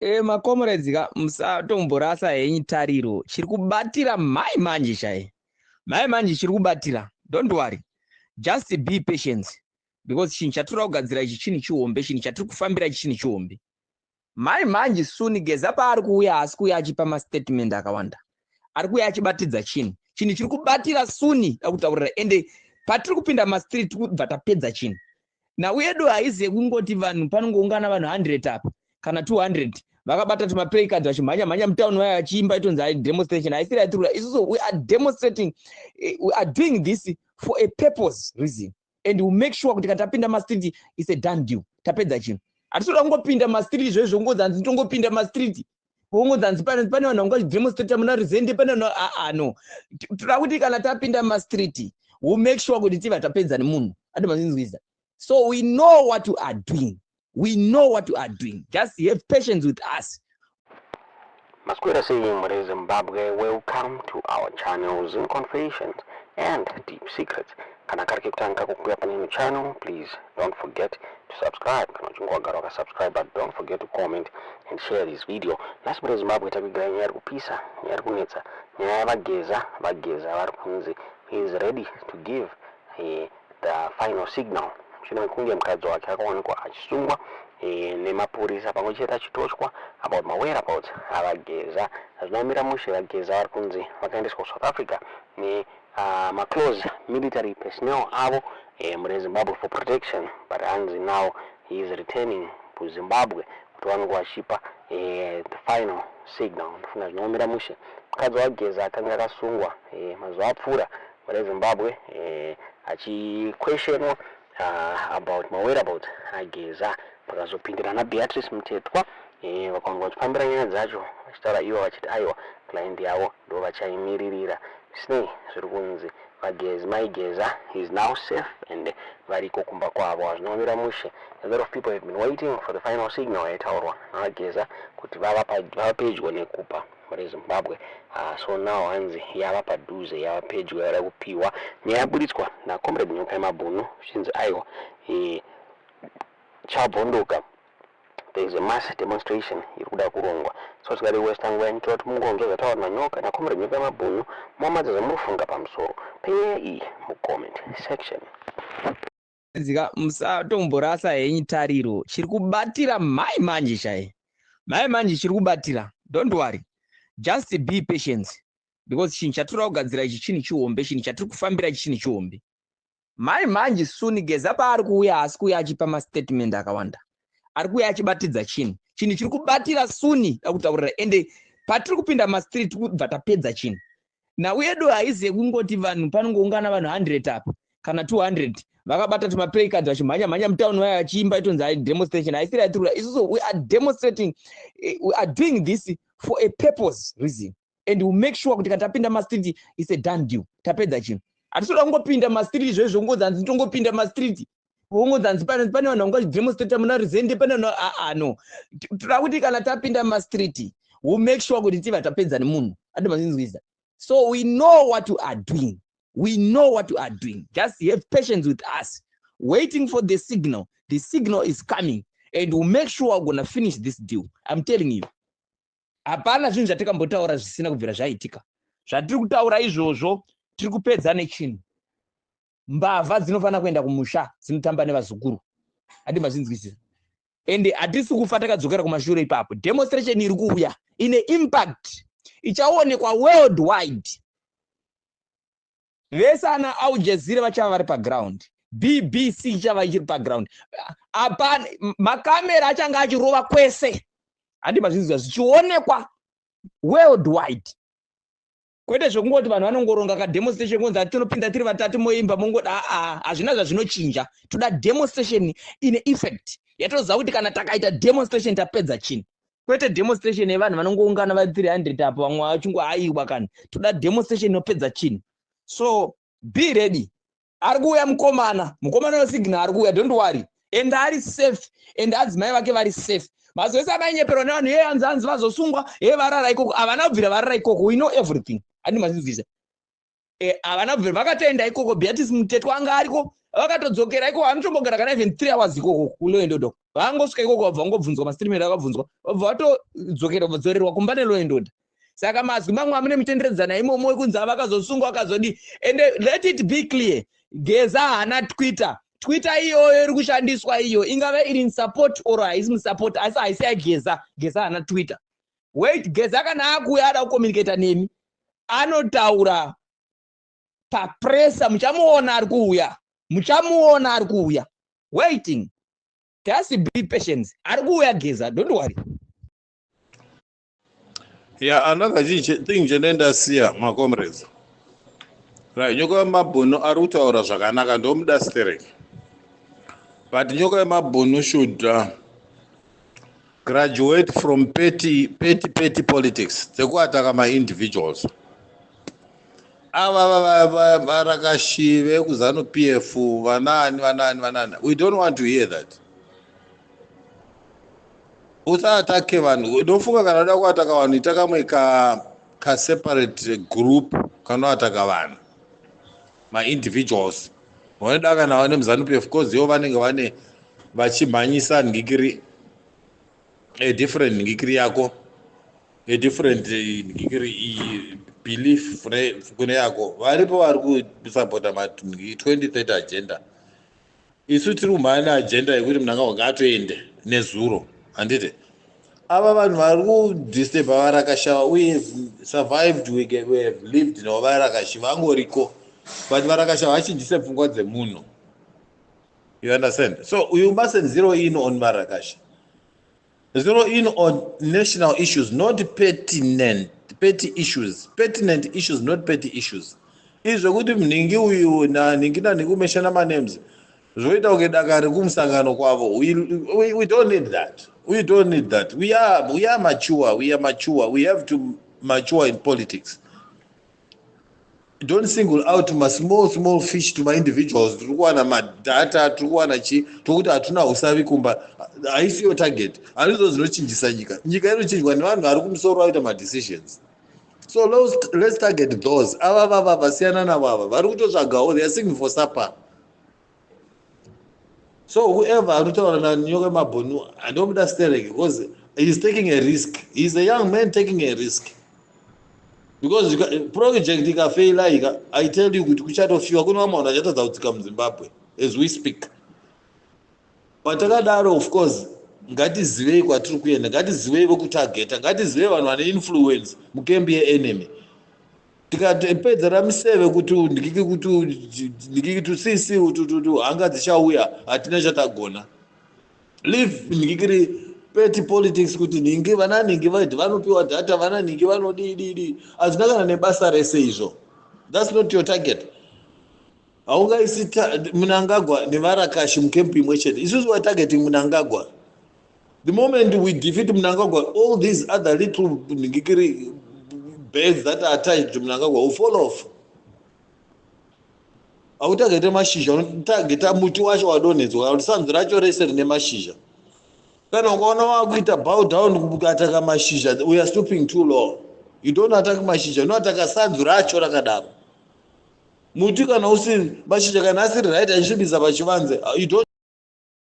Makomrades musatomborasa henyu tariro chiri kubatira mai manje chai. Mai manje chiri kubatira. Don't worry. Just be patient because chinhu chatiri kugadzira ichi chini chihombe, chinhu chatiri kufambira ichi chini chihombe. Mai manje soon geza paari kuuya asi kuuya achipa mastatement akawanda. Ari kuuya achibatidza chinhu. Chinhu chiri kubatira soon akutaurira ende patiri kupinda mastreet kubva tapedza chinhu. Nhau yedu haizi yekungoti vanhu panongoungana vanhu 100 apa kana 200 vakabata tumaplay cards vachimhanya mutauni wayo vachiimba itonzi demonstration. Haisiri yatirikuda isusu we are demonstrating, we are doing this for a purpose reason and we make sure kuti kana tapinda mastreet is a done deal. Tapedza chinhu. Hatitoda kungopinda mastreet izvozvo ungodzanzi tongopinda mastreet ungodzanzi pane vanhu vangademonstrate muna Ruzende pane no. Toda kuti kana tapinda mastreet we make sure kuti tiva tapedza nemunhu. Ademazinzwiza. So we know what we are doing. We know what we are doing. Just have patience with us. Masquerade saying what is Zimbabwe, welcome to our channels in Confessions and Deep Secrets. Kana kariki kutanga kukuya panini channel, please don't forget to subscribe. Kana chungwa garoka subscribe, but don't forget to comment and share this video. Last but Zimbabwe tabigira nyari kupisa, nyari kunetsa, nyari bageza varikunzi. He is ready to give the final signal. Chino kunge mkadzo wake akaonekwa achisungwa nemapurisa pamwe chete achitochwa about mawhereabouts avageza zvinomira mushe vageza vari kunzi vakaendeswa South Africa close military personnel avo muri Zimbabwe for protection, but hanzi now he is returning to Zimbabwe kuti vanenge vachipa the final signal. Ndifunga zvinomira mushe mukadzi wageza akanga akasungwa mazuva apfuura muri Zimbabwe achiquestionwa about mawhereabouts ageza pakazopindirana Beatrice Mutetwa vakaonekwa vachifambira nyaya dzacho vachitaura ivo vachiti aiwa client yavo ndo vachaimiririra. Zvisinei zviri kunzi vagezi maigeza is now safe and variko kumba kwavo hazvinomira mushe. A lot of people have been waiting for the final signal yaitaurwa navageza kuti vava pedyo nekupa muri Zimbabwe. So now hanzi yava padhuze yava pedyo yava kupiwa neyaburitswa naComrade Nyoka Yemabhunu zvichinzi aiwa chabhondoka. There is a mass demonstration iri kuda kurongwa. So tikati western way ndoti mungonzo zvataura naNyoka naComrade Nyoka Yemabhunu mumadza zvamunofunga pamusoro penyaya iyi mucomment section. Musatomborasa henyu tariro chiri kubatira mai manje chai. Mai manje chiri kubatira. Don't worry. Just be patient because chinhu chatiri kugadzira ichi chini chihombe, chinhu chatiri kufambira ichi chini chihombe. Mai manje soon geza paari kuuya asi kuuya achipa mastatement akawanda. Ari kuuya achibatidza chinhu. Chinhu chiri kubatira soon akutaurira ende patiri kupinda mastreet kubva tapedza chinhu. Nhau yedu haizi yekungoti vanhu panongoungana vanhu 100 apa kana 200 vakabata tumaplay cards vachimhanya mutauni wayo vachiimba itonzi demonstration. Haisiri yatirikuda isusu we are demonstrating, we are doing this for a purpose reason and we make sure kuti kana tapinda mastreet is a done deal. Tapedza chinhu. Hatitoda kungopinda mastreet izvozvo ungodzanzi tongopinda mastreet ungodzanzi pane vanhu vangademonstrate muna Ruzende pane no. Toda kuti kana tapinda mastreet we make sure kuti tiva tapedza nemunhu. Ademazinzwiza. So we know what we are doing. We know what we are doing. Just have patience with us. Waiting for the signal. The signal is coming and we'll make sure we're going to finish this deal. I'm telling you. Hapana zvinhu zvatikambotaura zvisina kubvira zvaitika. Zvatiri kutaura izvozvo tiri kupedza nechinhu. Mbavha dzinofana kuenda kumusha dzinotamba nevazukuru. Ademazinzwisisa. And hatisi kufa takadzokera kumashure ipapo. Demonstration iri kuuya ine impact ichaonekwa worldwide. Vese ana Al Jazeera vachava vari paground. BBC ichava ichiri paground. Apana makamera achanga achirova kwese. Ademazinzwisisa zvichionekwa worldwide. Kwete zvokungoti vanhu vanongoronga ka demonstration kunzi tinopinda tiri vatatu moimba mongoda hazvina zvazvinochinja. Toda demonstration ine effect. Yatoziva kuti kana takaita demonstration tapedza chinhu. Kwete demonstration yevanhu vanongoungana vari 300 apo vamwe vachingwa aiwa kana. Toda demonstration inopedza chinhu. So be ready. Ari kuuya mukomana wesignal ari kuuya, don't worry. And ari safe and adzimai vake vari safe. Mazovese avainyeperwa nevanhu hanzi vazosungwa varara ikoko. Havana kubvira varara ikoko. We know everything. Ademazinzwisisa. Havana kubvira vakatoenda ikoko. Beatrice Mutetwa anga ariko vakatodzokera ikoko. Vanotombogara kana even 3 hours ikoko kuloendo doko. vangosvika ikoko vabva ngobvunzwa mastreamer akabvunzwa vabva vatodzorerwa kumba neloendoda. Saka mazwi mamwe amune mitenderedzana imomo wekunzi vakazosungwa akazodi. And let it be clear, Geza hana Twitter. Twitter iyoyo iri kushandiswa iyo ingave iri in support or haisi musupport, asi haisi yaGeza. Geza hana Twitter. Wait, Geza kana akuya ada kucommunicate nemi anotaura papresa, muchamuona ari kuuya. Waiting. Just be patient. Ari kuuya Geza, don't worry. Yeah, another thing Jenenda Sia, my comrades. Right, Nyoko Mabuno Aruta or Zaganaka Dom Dasterek. But Nyoko Mabuno should graduate from petty politics. The Guatakama individuals. Barakashi, Kuzano PF, Vanani. We don't want to hear that. Usatake vanhu ndofunga kana da kuataka vanhu itakamwe ka separate group kanoataka vanhu ma-individuals vanoda kana vane muzanu-PF cause ivo vanenge vane vachimhanyisa nhingikiri different nhingikiri yako different nhingikiri belief kune yako varipo vari kusapota ma2030 agenda. Isu tiri kumhanya agenda yekuti munanga wangatoende nezuro handiti ava vanhu vari kudisturba varakasha. We have survived, we have lived nevarakashi vangoriko, but varakasha vachinjise pfungwa dzemunhu. You understand? So you mustn't zero in on Marrakesh. Zero in on national issues, not petty issues. Pertinent issues, not petty issues. Izvokuti mningi uyu naningina nikumeshana manems zvoita kudakari kumusangano kwavo. We don't need that. We don't need that. We are mature. We have to mature in politics. Don't single out my small fish to my individuals. Tukuwana madata, tukuwana chi, tukuta hatuna usavi kumba. Haisi your target. Alizo zinochinjisa nyika. Nyika inochinjwa ni vanhu vari kumusoro vaita ma decisions. So let's target those. Ava vasiyana na vava. Vari kutotsvagawo, they are singing for supper. So whoever Arutaura Nyoka Mabunu, I don't understand because he's taking a risk. He's a young man taking a risk. Because project fail, I tell you, as we speak. But of course, ngatizive kwatiri kuenda, ngatizive vokutageta, ngatizive vanhu vane influence mukembe enemy. Tikapedza ramuseve kuti ndikiki sisi hanga dzichauya hatina chatagona. Leave ndikiri petty politics kuti ningi vananingi vaiti vanopiwa data vananingi vanodii hazvina kana nebasa rese izvo. That's not your target. Haungaisi Mnangagwa nevarakashi mukempi imwe chete. Isusu wa targeting Mnangagwa. The moment we defeat Mnangagwa, all these other little ngikiri birds that are attached to Mnangagwa will fall off. Autagete mashizha, unotageta muti wacho wadonhedzwa, sanzu racho rese rine mashizha. Kana ukaona wakuita bow down kukataka mashizha, we are stooping too low. You don't attack mashizha, unoataka sanzu racho rakadaro. Muti kana usiri mashizha kana asiri right achibisa pachivanze, you don't